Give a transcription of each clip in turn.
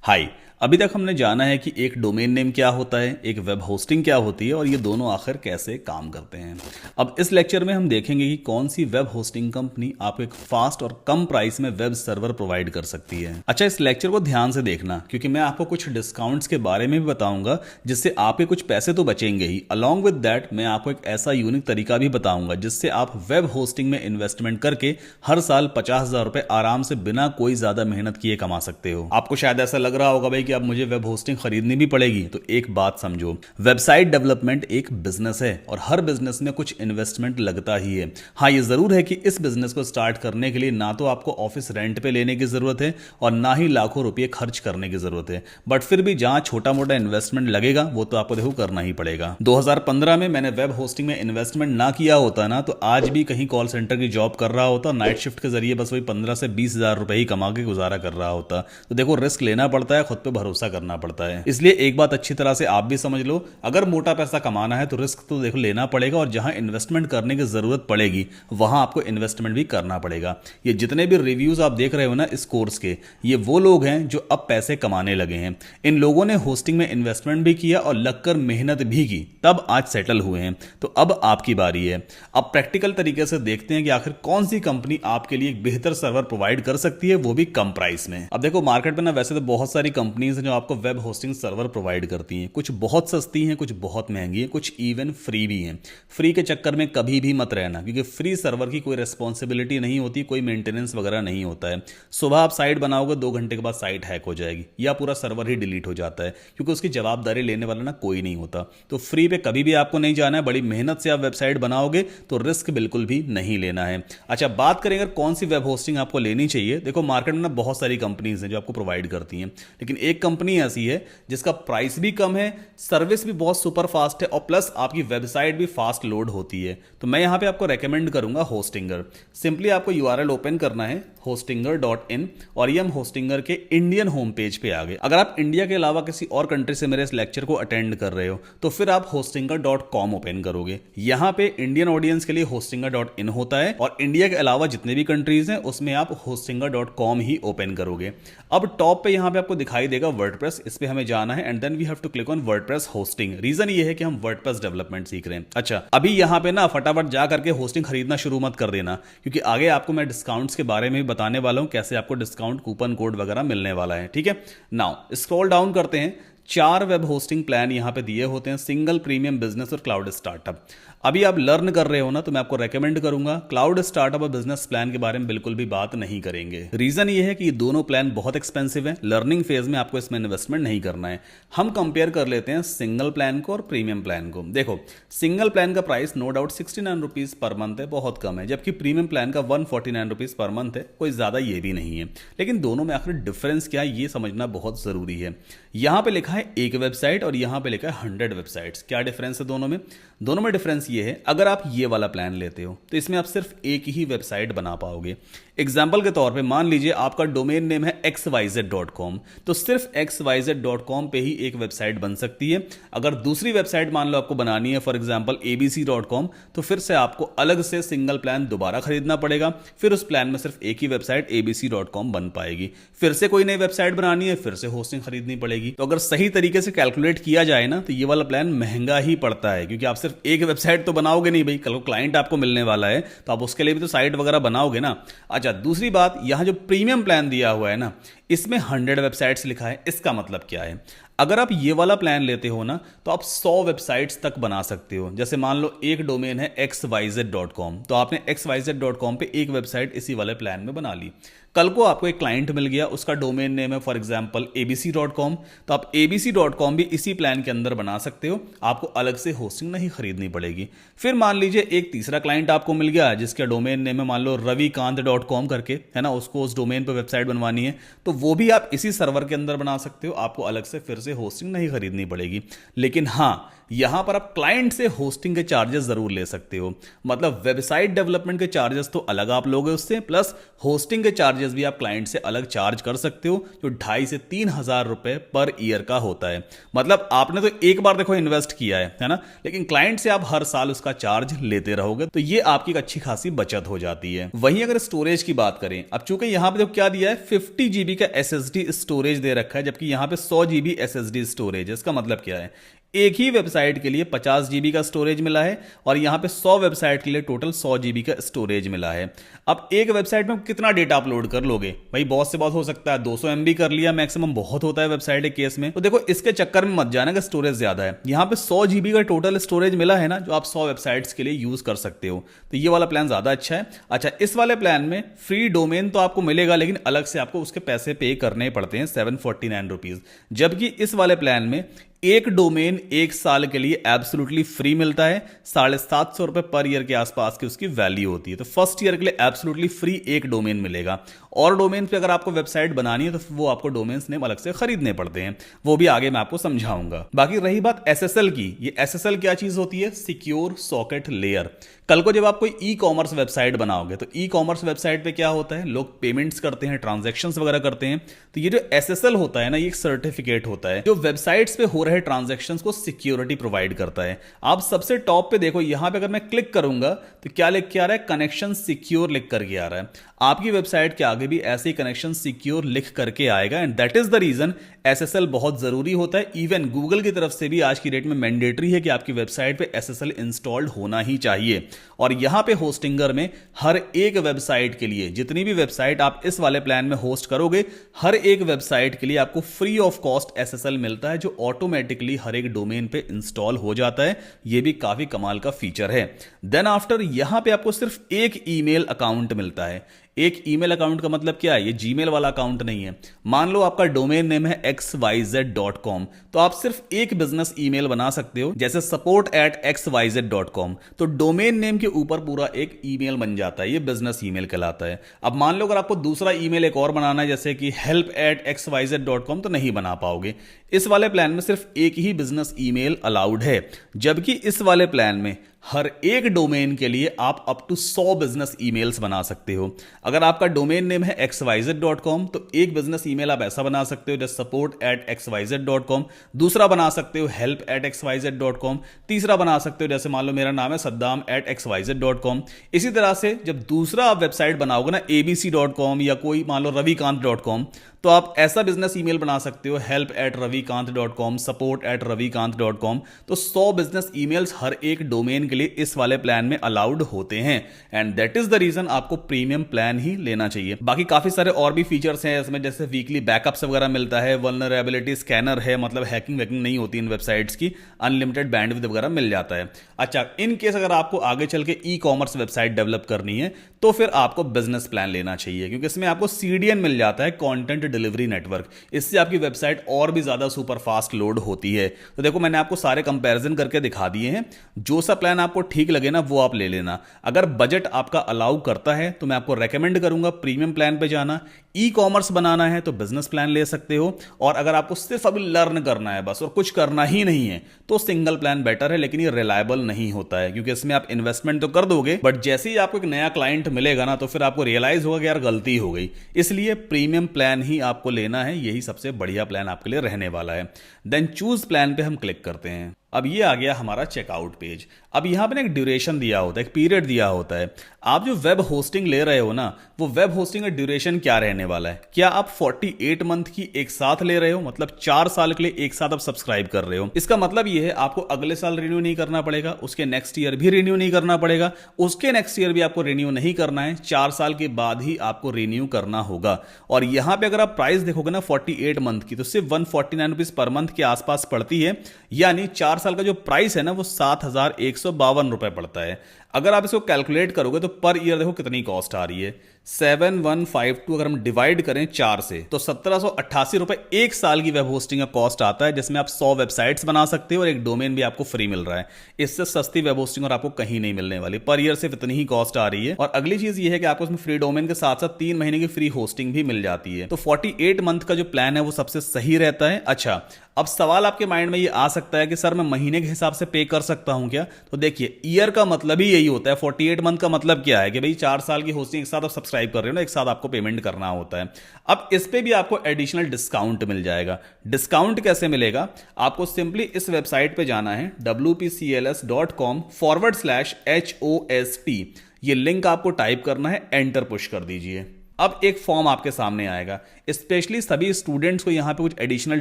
हाय। अभी तक हमने जाना है कि एक डोमेन नेम क्या होता है, एक वेब होस्टिंग क्या होती है और ये दोनों आखिर कैसे काम करते हैं। अब इस लेक्चर में हम देखेंगे कि कौन सी वेब होस्टिंग कंपनी आपको एक फास्ट और कम प्राइस में वेब सर्वर प्रोवाइड कर सकती है। अच्छा, इस लेक्चर को ध्यान से देखना क्योंकि मैं आपको कुछ डिस्काउंट्स के बारे में भी बताऊंगा जिससे आपके कुछ पैसे तो बचेंगे ही, अलॉन्ग विद दैट मैं आपको एक ऐसा यूनिक तरीका भी बताऊंगा जिससे आप वेब होस्टिंग में इन्वेस्टमेंट करके हर साल 50,000 रुपए आराम से बिना कोई ज्यादा मेहनत किए कमा सकते हो। आपको शायद ऐसा लग रहा होगा भाई कि अब मुझे वेब होस्टिंग खरीदनी भी पड़ेगी, तो एक बात समझो, वेबसाइट डेवलपमेंट एक बिजनेस है और हर बिजनेस में कुछ इन्वेस्टमेंट लगता ही है। हाँ, ये जरूर है कि इस बिजनेस को स्टार्ट करने के लिए ना तो आपको ऑफिस रेंट पे लेने की जरूरत है और ना ही लाखों रुपए खर्च करने की जरूरत है, बट फिर भी जहां छोटा मोटा इन्वेस्टमेंट लगेगा वो तो आपको देखो करना ही पड़ेगा। 2015 में मैंने वेब होस्टिंग में इन्वेस्टमेंट ना किया होता ना तो आज भी कहीं कॉल सेंटर की जॉब कर रहा होता, नाइट शिफ्ट के जरिए बस वही 15 से 20,000 रुपए ही कमा के गुजारा कर रहा होता। तो देखो, रिस्क लेना पड़ता है, खुद पे भरोसा करना पड़ता है। इसलिए एक बात अच्छी तरह से आप भी समझ लो, अगर मोटा पैसा कमाना है तो रिस्क तो देखो लेना पड़ेगा और जहां इन्वेस्टमेंट करने की जरूरत पड़ेगी वहां आपको इन्वेस्टमेंट भी करना पड़ेगा। ये जितने भी रिव्यूज आप देख रहे हो ना इस कोर्स के, ये वो लोग हैं जो अब पैसे कमाने लगे हैं। इन लोगों ने होस्टिंग में इन्वेस्टमेंट भी किया और लगकर मेहनत भी की, तब आज सेटल हुए हैं। तो अब आपकी बारी है। अब प्रैक्टिकल तरीके से देखते हैं कि आखिर कौन सी कंपनी आपके लिए एक बेहतर सर्वर प्रोवाइड कर सकती है, वो भी कम प्राइस में। अब देखो, मार्केट में ना वैसे तो बहुत सारी कंपनीज हैं जो आपको वेब होस्टिंग सर्वर प्रोवाइड करती हैं। कुछ बहुत सस्ती हैं, कुछ बहुत महंगी हैं, कुछ इवन फ्री भी हैं। फ्री के चक्कर में कभी भी मत रहना क्योंकि फ्री सर्वर की कोई रिस्पॉन्सिबिलिटी नहीं होती, कोई मेंटेनेंस वगैरह नहीं होता है। सुबह आप साइट बनाओगे, 2 घंटे के बाद साइट हैक हो जाएगी या पूरा सर्वर ही डिलीट हो जाता है क्योंकि उसकी जवाबदारी लेने वाला ना कोई नहीं होता। तो फ्री पे कभी भी आपको नहीं जाना है। बड़ी मेहनत से आप वेबसाइट बनाओगे तो रिस्क बिल्कुल भी नहीं लेना है। अच्छा, बात करें अगर कौन सी वेब होस्टिंग आपको लेनी चाहिए, देखो मार्केट में ना बहुत सारी कंपनीज हैं जो आपको प्रोवाइड करती हैं, लेकिन एक कंपनी ऐसी है जिसका प्राइस भी कम है, सर्विस भी बहुत सुपर फास्ट है और प्लस आपकी वेबसाइट भी फास्ट लोड होती है। तो मैं यहां पे आपको रेकमेंड करूंगा होस्टिंगर। सिंपली आपको यूआरएल ओपन करना है hostinger.in और ये हम होस्टिंगर के इंडियन होम पेज पे आ गए। अगर आप इंडिया के अलावा किसी और कंट्री से मेरे इस लेक्चर को अटेंड कर रहे हो तो फिर आप hostinger.com ओपन करोगे। यहां पे इंडियन ऑडियंस के लिए hostinger.in होता है और इंडिया के अलावा जितने भी कंट्रीज हैं उसमें आप hostinger.com ही ओपन करोगे। अब टॉप पे यहां पे आपको दिखाई देगा वर्डप्रेस, इस पे हमें जाना है and then we have to click on WordPress hosting. Reason ये है कि हम वर्डप्रेस डेवलपमेंट सीख रहे हैं। अच्छा, अभी यहां पे ना फटाफट जा करके होस्टिंग खरीदना शुरू मत कर देना क्योंकि आगे आपको मैं डिस्काउंट्स के बारे में बताने वाला हूं, कैसे आपको डिस्काउंट कूपन कोड वगैरह मिलने वाला है। ठीक है, नाउ स्क्रॉल डाउन करते हैं। 4 वेब होस्टिंग प्लान यहां पे दिए होते हैं, सिंगल, प्रीमियम, बिजनेस और क्लाउड स्टार्टअप। अभी आप लर्न कर रहे हो ना तो मैं आपको रेकमेंड करूंगा, क्लाउड स्टार्टअप और बिजनेस प्लान के बारे में बिल्कुल भी बात नहीं करेंगे। रीजन ये है कि ये दोनों प्लान बहुत एक्सपेंसिव है, लर्निंग फेज में आपको इसमें इन्वेस्टमेंट नहीं करना है। हम कंपेयर कर लेते हैं सिंगल प्लान को और प्रीमियम प्लान को। देखो, सिंगल प्लान का price no doubt 69 rupees per month है, बहुत कम है, जबकि प्रीमियम प्लान का 149 रुपीज पर मंथ है, कोई ज्यादा ये भी नहीं है। लेकिन दोनों में आखिर डिफरेंस क्या है ये समझना बहुत जरूरी है। यहां पे लिखा है एक वेबसाइट और यहां पे लिखा है 100 वेबसाइट्स। क्या डिफरेंस है दोनों में? दोनों में डिफरेंस ये है, अगर आप ये वाला प्लान लेते हो तो इसमें आप सिर्फ एक ही वेबसाइट बना पाओगे। एग्जाम्पल के तौर पे मान लीजिए आपका डोमेन नेम है xyz.com, तो सिर्फ xyz.com पे ही एक वेबसाइट बन सकती है। अगर दूसरी वेबसाइट मान लो आपको बनानी है फॉर एग्जाम्पल abc.com, तो फिर से आपको अलग से सिंगल प्लान दोबारा खरीदना पड़ेगा, फिर उस प्लान में सिर्फ एक ही वेबसाइट abc.com बन पाएगी। फिर से कोई नई वेबसाइट बनानी है, फिर से होस्टिंग खरीदनी पड़ेगी। तो अगर सही तरीके से कैलकुलेट किया जाए ना तो ये वाला प्लान महंगा ही पड़ता है क्योंकि आप सिर्फ एक वेबसाइट तो बनाओगे नहीं भाई, कल को क्लाइंट आपको मिलने वाला है तो आप उसके लिए भी तो साइट वगैरह बनाओगे ना। अच्छा, दूसरी बात, यहां जो प्रीमियम प्लान दिया हुआ है ना इसमें 100 वेबसाइट्स लिखा है। इसका मतलब क्या है? अगर आप ये वाला प्लान लेते हो ना तो आप 100 वेबसाइट्स तक बना सकते हो। जैसे मान लो एक डोमेन है xyz.com, तो आपने xyz.com पे एक वेबसाइट इसी वाले प्लान में बना ली। कल को आपको एक क्लाइंट मिल गया, उसका डोमेन नेम है फॉर एग्जांपल abc.com, तो आप abc.com भी इसी प्लान के अंदर बना सकते हो, आपको अलग से होस्टिंग नहीं खरीदनी पड़ेगी। फिर मान लीजिए एक तीसरा क्लाइंट आपको मिल गया जिसका डोमेन नेम है मान लो ravikant.com करके, है ना, उसको उस डोमेन पर वेबसाइट बनवानी है, तो वो भी आप इसी सर्वर के अंदर बना सकते हो, आपको अलग से फिर से उसे होस्टिंग नहीं खरीदनी पड़ेगी। लेकिन हाँ, यहां पर आप क्लाइंट से होस्टिंग के चार्जेस जरूर ले सकते हो। मतलब वेबसाइट डेवलपमेंट के चार्जेस तो अलग आप लोगे उससे, प्लस होस्टिंग के चार्जेस भी आप क्लाइंट से अलग चार्ज कर सकते हो, जो 2,500 से 3,000 रुपए पर ईयर का होता है। मतलब आपने तो एक बार देखो इन्वेस्ट किया है ना, लेकिन क्लाइंट से आप हर साल उसका चार्ज लेते रहोगे, तो ये आपकी एक अच्छी खासी बचत हो जाती है। वहीं अगर स्टोरेज की बात करें, अब चूंकि यहां पे तो क्या दिया है, 50 GB का SSD स्टोरेज दे रखा है, जबकि यहां पे 100 GB SSD स्टोरेज है। इसका मतलब क्या है, एक ही वेबसाइट के लिए 50 GB का स्टोरेज मिला है और यहां पे 100 वेबसाइट के लिए टोटल 100 GB का स्टोरेज मिला है। अब एक वेबसाइट में कितना डेटा अपलोड कर लोगे भाई, बहुत से बहुत हो सकता है 200 MB कर लिया मैक्सिमम, बहुत होता है वेबसाइट के केस में। तो देखो इसके चक्कर में मत जाना कि स्टोरेज ज्यादा है, यहां पे 100 GB का टोटल स्टोरेज मिला है ना, जो आप 100 वेबसाइट्स के लिए यूज कर सकते हो। तो ये वाला प्लान ज्यादा अच्छा है। अच्छा, इस वाले प्लान में फ्री डोमेन तो आपको मिलेगा, लेकिन अलग से आपको उसके पैसे पे करने पड़ते हैं, 749 रुपीज। जबकि इस वाले प्लान में एक डोमेन एक साल के लिए एब्सोल्युटली फ्री मिलता है, 750 रुपए पर ईयर के आसपास की उसकी वैल्यू होती है। तो फर्स्ट ईयर के लिए एब्सोल्युटली फ्री एक डोमेन मिलेगा। और डोमेन पे अगर आपको वेबसाइट बनानी है तो वो आपको डोमेन्स नेम अलग से खरीदने पड़ते हैं, वो भी आगे मैं आपको समझाऊंगा। बाकी रही बात SSL की, ये SSL क्या चीज होती है, सिक्योर सॉकेट लेयर। कल को जब आप कोई ई कॉमर्स वेबसाइट बनाओगे तो ई कॉमर्स वेबसाइट पे क्या होता है, लोग पेमेंट्स करते हैं, ट्रांजैक्शंस वगैरह करते हैं। तो ये जो SSL होता है ना, ये एक सर्टिफिकेट होता है जो वेबसाइट्स पे हो रहे ट्रांजैक्शंस को सिक्योरिटी प्रोवाइड करता है। आप सबसे टॉप पे देखो, यहां पे अगर मैं क्लिक करूंगा तो क्या लिख के आ रहा है, कनेक्शन सिक्योर लिख करके आ रहा है। आपकी वेबसाइट के आगे भी ऐसे ही कनेक्शन सिक्योर लिख करके आएगा, and that is the reason SSL बहुत जरूरी होता है। इवन गूगल की तरफ से भी आज की डेट में मैंडेटरी है कि आपकी वेबसाइट पे SSL इंस्टॉल्ड होना ही चाहिए। और यहां पे होस्टिंगर में हर एक वेबसाइट के लिए, जितनी भी वेबसाइट आप इस वाले प्लान में होस्ट करोगे, हर एक वेबसाइट के लिए आपको फ्री ऑफ कॉस्ट SSL मिलता है, जो ऑटोमेटिकली हर एक डोमेन पे इंस्टॉल हो जाता है। यह भी काफी कमाल का फीचर है। देन आफ्टर यहां पे आपको सिर्फ एक ईमेल अकाउंट मिलता है। एक ईमेल अकाउंट का मतलब क्या है, ये जीमेल वाला अकाउंट नहीं है। मान लो आपका डोमेन नेम है xyz.com, तो आप सिर्फ एक बिजनेस ईमेल बना सकते हो, जैसे support@xyz.com। तो डोमेन नेम के ऊपर पूरा एक ईमेल बन जाता है, ये बिजनेस ईमेल कहलाता है। अब मान लो अगर आपको दूसरा ईमेल एक और बनाना है, जैसे कि help@xyz.com, तो नहीं बना पाओगे। इस वाले प्लान में सिर्फ एक ही बिजनेस ईमेल अलाउड है, जबकि इस वाले प्लान में हर एक डोमेन के लिए आप अप टू 100 बिजनेस ईमेल्स बना सकते हो। अगर आपका डोमेन नेम है xyz.com, तो एक बिजनेस ईमेल आप ऐसा बना सकते हो जैसे support@xyz.com, दूसरा बना सकते हो help@xyz.com, तीसरा बना सकते हो जैसे मान लो मेरा नाम है saddam@xyz.com। इसी तरह से जब दूसरा आप वेबसाइट बनाओगे ना, abc.com या कोई मान लो ravikant.com, तो आप ऐसा बिजनेस ईमेल बना सकते हो help@ravikant.com, support@ravikant.com। तो 100 बिजनेस ईमेल्स हर एक डोमेन के लिए इस वाले प्लान में अलाउड होते हैं, and that is the reason आपको प्रीमियम प्लान ही लेना चाहिए। बाकी काफी सारे और भी फीचर्स हैं इसमें, जैसे वीकली बैकअप्स वगैरह मिलता है, वल्नरेबिलिटी स्कैनर है, मतलब हैकिंग वैकिंग नहीं होती इन वेबसाइट्स की, अनलिमिटेड बैंडविड्थ वगैरह मिल जाता है। अच्छा, इन केस अगर आपको आगे चल के ई कॉमर्स वेबसाइट डेवलप करनी है तो फिर आपको बिजनेस प्लान लेना चाहिए, क्योंकि इसमें आपको CDN मिल जाता है, कंटेंट डिलीवरी नेटवर्क। इससे आपकी वेबसाइट और भी ज्यादा सुपर फास्ट लोड होती है। तो देखो मैंने आपको सारे कंपैरिजन करके दिखा दिए हैं, जो सा प्लान आपको ठीक लगे ना वो आप ले लेना। अगर बजट आपका अलाउ करता है तो मैं आपको रेकमेंड करूंगा प्रीमियम प्लान पे जाना। ई कॉमर्स बनाना है तो बिजनेस प्लान ले सकते हो, और अगर आपको सिर्फ अभी लर्न करना है बस और कुछ करना ही नहीं है तो सिंगल प्लान बेटर है, लेकिन ये रिलायबल नहीं होता है, क्योंकि इसमें आप इन्वेस्टमेंट तो कर दोगे, बट जैसे ही आपको एक नया क्लाइंट मिलेगा ना तो फिर आपको रियलाइज होगा कि यार गलती हो गई। इसलिए प्रीमियम प्लान ही आपको लेना है, यही सबसे बढ़िया प्लान आपके लिए रहने वाला है। देन चूज प्लान पे हम क्लिक करते हैं। अब ये आ गया हमारा चेकआउट पेज। अब यहां पे ना एक ड्यूरेशन दिया होता है, एक पीरियड दिया होता है। आप जो वेब होस्टिंग ले रहे हो ना, वो वेब होस्टिंग का ड्यूरेशन क्या रहने वाला है? क्या आप 48 मंथ की एक साथ ले रहे हो, मतलब 4 साल के लिए एक साथ आप सब्सक्राइब कर रहे हो? इसका मतलब ये है आपको अगले साल रिन्यू नहीं करना पड़ेगा, उसके नेक्स्ट ईयर भी रिन्यू नहीं करना पड़ेगा, उसके नेक्स्ट ईयर भी आपको रिन्यू नहीं करना है, 4 साल के बाद ही आपको रिन्यू करना होगा। और यहां पे अगर आप प्राइस देखोगे ना 48 मंथ की, तो सिर्फ 149 रुपीज पर मंथ के आसपास पड़ती है, यानी 4 साल का जो प्राइस है ना वो 7,152 रुपए पड़ता है। अगर आप इसको कैलकुलेट करोगे तो पर ईयर देखो कितनी कॉस्ट आ रही है, 7152 अगर हम डिवाइड करें 4 से तो 1788 रुपए एक साल की वेब होस्टिंग का कॉस्ट आता है, जिसमें आप 100 वेबसाइट्स बना सकते हो और एक डोमेन भी आपको फ्री मिल रहा है। इससे सस्ती वेब होस्टिंग और आपको कहीं नहीं मिलने वाली, पर ईयर सिर्फ इतनी ही कॉस्ट आ रही है। और अगली चीज ये है कि आपको इसमें फ्री डोमेन के साथ साथ 3 महीने की फ्री होस्टिंग भी मिल जाती है। तो 48 मंथ का जो प्लान है वो सबसे सही रहता है। अच्छा, अब सवाल आपके माइंड में ये आ सकता है कि सर मैं महीने के हिसाब से पे कर सकता हूं क्या? तो देखिए, ईयर का मतलब ही यही होता है। 48 मंथ का मतलब क्या है कि भाई 4 साल की होस्टिंग एक साथ आप सब्सक्राइब कर रहे हो ना, एक साथ आपको पेमेंट करना होता है। अब इस पे भी आपको एडिशनल डिस्काउंट मिल जाएगा। डिस्काउंट कैसे मिलेगा? आपको सिंपली इस वेबसाइट पे जाना है wpcls.com/HOST। ये लिंक आपको टाइप करना है, एंटर पुश कर दीजिए। अब एक फॉर्म आपके सामने आएगा। स्पेशली सभी स्टूडेंट्स को यहां पे कुछ एडिशनल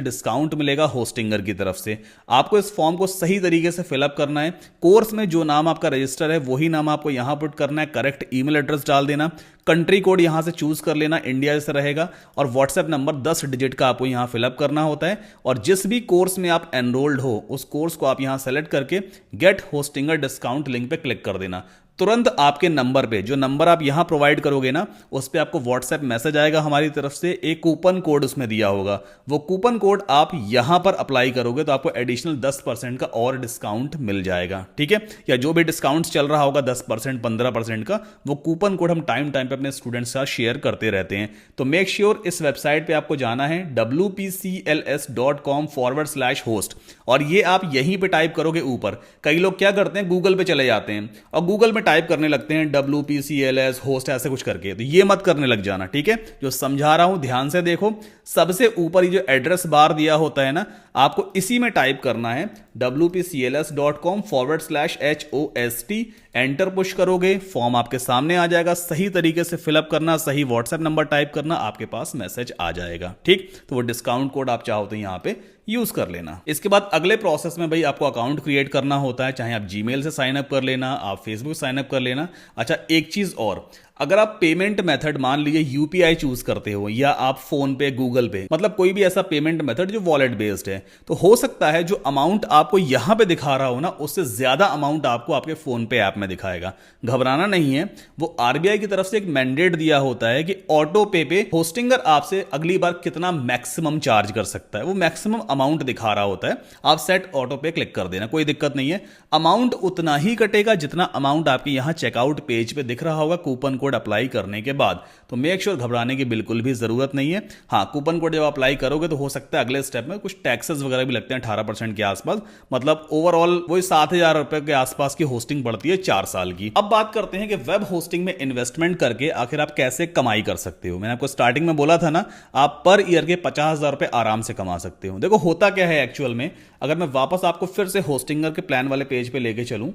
डिस्काउंट मिलेगा होस्टिंगर की तरफ से। आपको इस फॉर्म को सही तरीके से फिलअप करना है। कोर्स में जो नाम आपका रजिस्टर है वही नाम आपको यहां पुट करना है। करेक्ट ईमेल एड्रेस डाल देना। कंट्री कोड यहां से चूज कर लेना, इंडिया जैसे रहेगा। और व्हाट्सएप नंबर 10 डिजिट का आपको यहां फिलअप करना होता है। और जिस भी कोर्स में आप एनरोल्ड हो उस कोर्स को आप यहां सेलेक्ट करके गेट होस्टिंगर डिस्काउंट लिंक पे क्लिक कर देना। तुरंत आपके नंबर पे, जो नंबर आप यहां प्रोवाइड करोगे ना, उस पे आपको व्हाट्सएप मैसेज आएगा हमारी तरफ से। एक कूपन कोड उसमें दिया होगा, वो कूपन कोड आप यहां पर अप्लाई करोगे तो आपको एडिशनल 10% का और डिस्काउंट मिल जाएगा। ठीक है, या जो भी डिस्काउंट चल रहा होगा 10%, 15% का, वो कूपन कोड हम टाइम टाइम पे अपने स्टूडेंट्स के साथ शेयर करते रहते हैं। तो मेक श्योर इस वेबसाइट पे आपको जाना है wpcls.com/host और ये आप यहीं पे टाइप करोगे ऊपर। कई लोग क्या करते हैं, गूगल पे चले जाते हैं और गूगल में टाइप करने लगते हैं wpcls होस्ट ऐसे कुछ करके। तो ये मत करने लग जाना, ठीक है? जो समझा रहा हूं ध्यान से देखो। सबसे ऊपर ये जो एड्रेस बार दिया होता है ना, आपको इसी में टाइप करना है wpcls.com/HOST। एंटर पुश करोगे, फॉर्म आपके सामने आ जाएगा। सही तरीके से फिलअप करना, सही व्हाट्सएप नंबर टाइप करना, आपके पास मैसेज आ जाएगा। ठीक, तो वो डिस्काउंट कोड आप चाहो तो यहां पे यूज कर लेना। इसके बाद अगले प्रोसेस में भाई आपको अकाउंट क्रिएट करना होता है। चाहे आप जीमेल से साइन अप कर लेना, आप फेसबुक साइन अप कर लेना। अच्छा, एक चीज और, अगर आप पेमेंट मेथड मान लीजिए यूपीआई चूज करते हो या आप फोन पे, गूगल पे, मतलब कोई भी ऐसा पेमेंट मेथड जो वॉलेट बेस्ड है, तो हो सकता है जो अमाउंट आपको यहां पे दिखा रहा हो ना, उससे ज्यादा अमाउंट आपको आपके फोन पे ऐप में दिखाएगा। घबराना नहीं है, वो आरबीआई की तरफ से एक मैंडेट दिया होता है कि ऑटो पे होस्टिंगर आपसे अगली बार कितना मैक्सिमम चार्ज कर सकता है, वो मैक्सिमम अमाउंट दिखा रहा होता है। आप सेट ऑटो पे क्लिक कर देना, कोई दिक्कत नहीं है। अमाउंट उतना ही कटेगा जितना अमाउंट आपके यहां चेकआउट पेज पे दिख रहा होगा कूपन कोड अप्लाई करने के बाद। तो मेक श्योर घबराने की बिल्कुल भी जरूरत नहीं है। हाँ, कूपन कोड जब अप्लाई करोगे तो हो सकता है अगले स्टेप में कुछ टैक्सेस वगैरह भी लगते हैं 18% के आसपास। मतलब ओवरऑल वही 7,000 रुपए के आसपास की होस्टिंग पड़ती है 4 साल की। अब बात करते हैं कि वेब होस्टिंग में इन्वेस्टमेंट करके आखिर आप कैसे कमाई कर सकते हो। मैंने आपको स्टार्टिंग में बोला था ना, आप पर ईयर के 50,000 रुपए आराम से कमा सकते हो। देखो होता क्या है एक्चुअल में, अगर मैं वापस आपको फिर से होस्टिंगर के प्लान वाले पेज पे लेके चलूं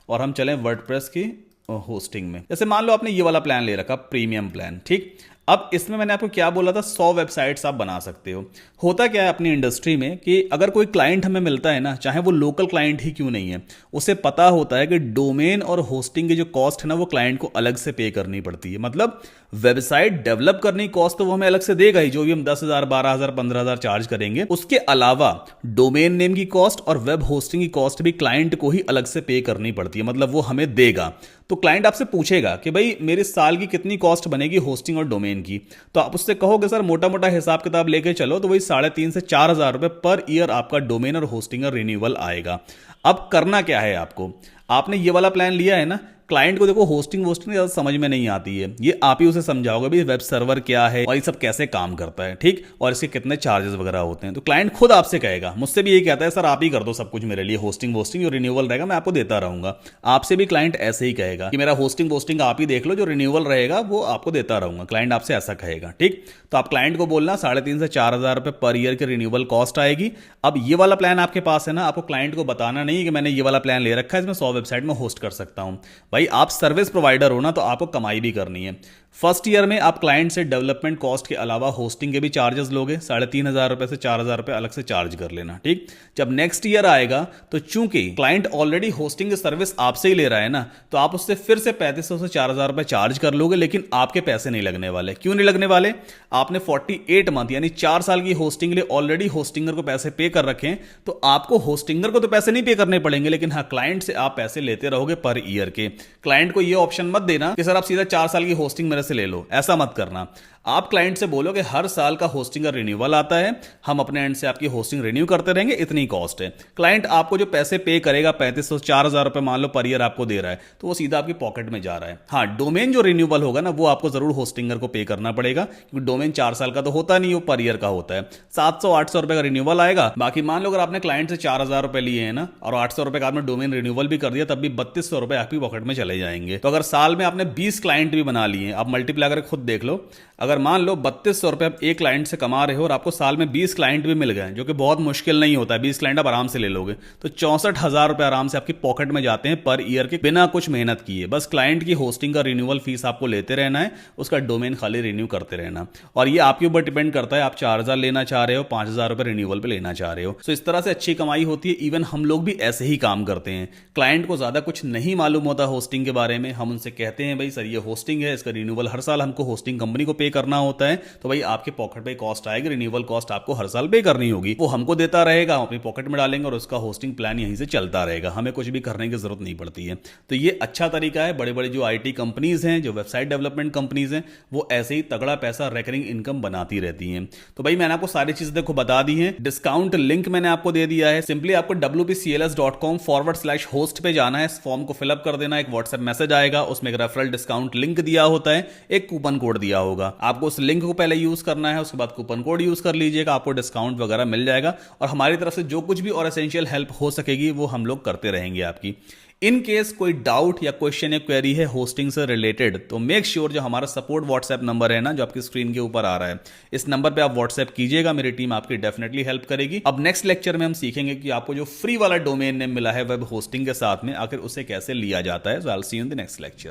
और हम चलें वर्डप्रेस की होस्टिंग में। जैसे मान लो आपने ये वाला प्लान ले रखा, प्रीमियम प्लान, ठीक। अब इसमें मैंने आपको क्या बोला था, 100 वेबसाइट्स आप बना सकते हो। होता क्या है अपनी इंडस्ट्री में कि अगर कोई क्लाइंट हमें मिलता है ना, चाहे वो लोकल क्लाइंट ही क्यों नहीं है, उसे पता होता है कि डोमेन और होस्टिंग की जो कॉस्ट है ना, वो क्लाइंट को अलग से पे करनी पड़ती है। मतलब वेबसाइट डेवलप करने की कॉस्ट तो वो हमें अलग से देगा ही, जो भी हम 10,000, 12,000, 15,000 चार्ज करेंगे। उसके अलावा डोमेन नेम की कॉस्ट और वेब होस्टिंग की कॉस्ट भी क्लाइंट को ही अलग से पे करनी पड़ती है। मतलब वो हमें देगा। तो क्लाइंट आपसे पूछेगा कि भाई मेरे साल की कितनी कॉस्ट बनेगी होस्टिंग और डोमेन की, तो आप उससे कहोगे सर मोटा मोटा हिसाब किताब लेके चलो, तो वही 3,500 से 4,000 रुपए पर ईयर आपका डोमेन और होस्टिंग और रिन्यूअल आएगा। अब करना क्या है आपको, आपने ये वाला प्लान लिया है ना, क्लाइंट को देखो होस्टिंग ज्यादा समझ में नहीं आती है, ये आप ही उसे समझाओगे भी वेब सर्वर क्या है और ये सब कैसे काम करता है, ठीक, और इसके कितने चार्जेस वगैरह होते हैं। तो क्लाइंट खुद आपसे कहेगा, मुझसे भी यही कहता है सर आप ही कर दो सब कुछ मेरे लिए, होस्टिंग जो रिन्यूअल रहेगा मैं आपको देता रहूंगा। आपसे भी क्लाइंट ऐसे ही कहेगा कि मेरा होस्टिंग आप ही देख लो, जो रिन्यूअल रहेगा वो आपको देता रहूंगा। क्लाइंट आपसे ऐसा कहेगा, ठीक। तो आप क्लाइंट को बोलना 3,500 से 4,000 रुपए पर ईयर की रिन्यूअल कॉस्ट आएगी। अब ये वाला प्लान आपके पास है ना, आपको क्लाइंट को बताना नहीं कि मैंने ये वाला प्लान ले रखा है, इसमें 100 वेबसाइट में होस्ट कर सकता हूं। भाई आप सर्विस प्रोवाइडर हो ना, तो आपको कमाई भी करनी है। फर्स्ट ईयर में आप क्लाइंट से डेवलपमेंट कॉस्ट के अलावा होस्टिंग के भी चार्जेस लोगे, 3,500 रुपए से 4,000 रुपए अलग से चार्ज कर लेना, ठीक। जब नेक्स्ट ईयर आएगा तो चूंकि क्लाइंट ऑलरेडी होस्टिंग की सर्विस आपसे ही ले रहा है ना, तो आप उससे फिर से 3,500 से 4,000 रुपए चार्ज कर लोगे, लेकिन आपके पैसे नहीं लगने वाले। क्यों नहीं लगने वाले, आपने 48 मंथ यानी 4 साल की होस्टिंग के लिए ऑलरेडी होस्टिंगर को पैसे पे कर रखे हैं। तो आपको होस्टिंगर को तो पैसे नहीं पे करने पड़ेंगे, लेकिन हाँ क्लाइंट से आप पैसे लेते रहोगे पर ईयर के। क्लाइंट को ये ऑप्शन मत देना कि सर आप सीधा 4 साल की होस्टिंग मेरे से ले लो, ऐसा मत करना। आप क्लाइंट से बोलो कि हर साल का होस्टिंग का रिन्यूअल आता है, हम अपने एंड से आपकी होस्टिंग रिन्यू करते रहेंगे, इतनी कॉस्ट है। क्लाइंट आपको जो पैसे पे करेगा 3500 4000 रुपए मान लो पर ईयर आपको दे रहा है, तो वो सीधा आपकी पॉकेट में जा रहा है। हाँ, डोमेन जो रिन्यूअल होगा ना वो आपको जरूर होस्टिंगर को पे करना पड़ेगा, क्योंकि डोमेन 4 साल का तो होता नहीं, वो पर ईयर का होता है। 700-800 रुपए का रिन्यूअल आएगा। बाकी मान लो अगर आपने क्लाइंट से 4000 रुपए लिए हैं ना और 800 रुपए का आपने डोमेन रिन्यूअल भी कर दिया, तब भी 3200 रुपए आपकी पॉकेट में चले जाएंगे। तो अगर साल में आपने 20 क्लाइंट भी बना लिए, आप मल्टीप्लाई करके खुद देख लो, अगर मान लो 3200 रुपए आप एक क्लाइंट से कमा रहे हो और आपको साल में 20 क्लाइंट भी मिल गए, जो कि बहुत मुश्किल नहीं होता है, 20 क्लाइंट आप आराम से ले लोगे, तो 64,000 रुपए आराम से आपकी पॉकेट में जाते हैं पर ईयर के, बिना कुछ मेहनत किए। बस क्लाइंट की होस्टिंग का रिन्यूअल फीस आपको लेते रहना है, उसका डोमेन खाली रिन्यू करते रहना। और ये आपके ऊपर डिपेंड करता है, आप 4000 लेना चाह रहे हो, 5000 रुपए रिन्यूअल पे लेना चाह रहे हो। तो इस तरह से अच्छी कमाई होती है। इवन हम लोग भी ऐसे ही काम करते हैं। क्लाइंट को ज्यादा कुछ नहीं मालूम होता होस्टिंग के बारे में, हम उनसे कहते हैं भाई सर ये होस्टिंग है, इसका रिन्यूअल हर साल हमको होस्टिंग कंपनी को पे करना होता है, तो भाई आपके पॉकेट पे कॉस्ट आएगी, रिन्यूअल कॉस्ट आपको हर साल पे करनी होगी, वो हमको देता रहेगा, हम अपनी पॉकेट में डालेंगे और उसका होस्टिंग प्लान यहीं से चलता रहेगा, हमें कुछ भी करने की जरूरत नहीं पड़ती है। तो ये अच्छा तरीका है। बड़े बड़े जो आईटी कंपनीज हैं, जो वेबसाइट डेवलपमेंट कंपनीज हैं, वो ऐसे ही तगड़ा पैसा रिकरिंग इनकम बनाती रहती हैं। तो भाई मैंने आपको सारी चीजें देखो बता दी हैं, डिस्काउंट लिंक मैंने आपको दे दिया है। सिंपली आपको wpcls.com/host पे जाना है, इस फॉर्म को फिलअप कर देना, एक व्हाट्सएप मैसेज आएगा, उसमें एक रेफरल डिस्काउंट लिंक दिया होता है, एक कूपन कोड दिया होगा, आपको उस लिंक को पहले यूज करना है, उसके बाद कूपन कोड यूज कर लीजिएगा, आपको डिस्काउंट वगैरह मिल जाएगा। और हमारी तरफ से जो कुछ भी और एसेंशियल हेल्प हो सकेगी वो हम लोग करते रहेंगे आपकी। इन केस कोई डाउट या क्वेश्चन या क्वेरी है होस्टिंग से रिलेटेड, तो मेक श्योर जो हमारा सपोर्ट व्हाट्सएप नंबर है ना, जो आपकी स्क्रीन के ऊपर आ रहा है, इस नंबर पे आप व्हाट्सएप कीजिएगा, मेरी टीम आपकी डेफिनेटली हेल्प करेगी। अब नेक्स्ट लेक्चर में हम सीखेंगे कि आपको जो फ्री वाला डोमेन नेम मिला है वेब होस्टिंग के साथ में, आखिर उसे कैसे लिया जाता है। So I will see you in the next lecture.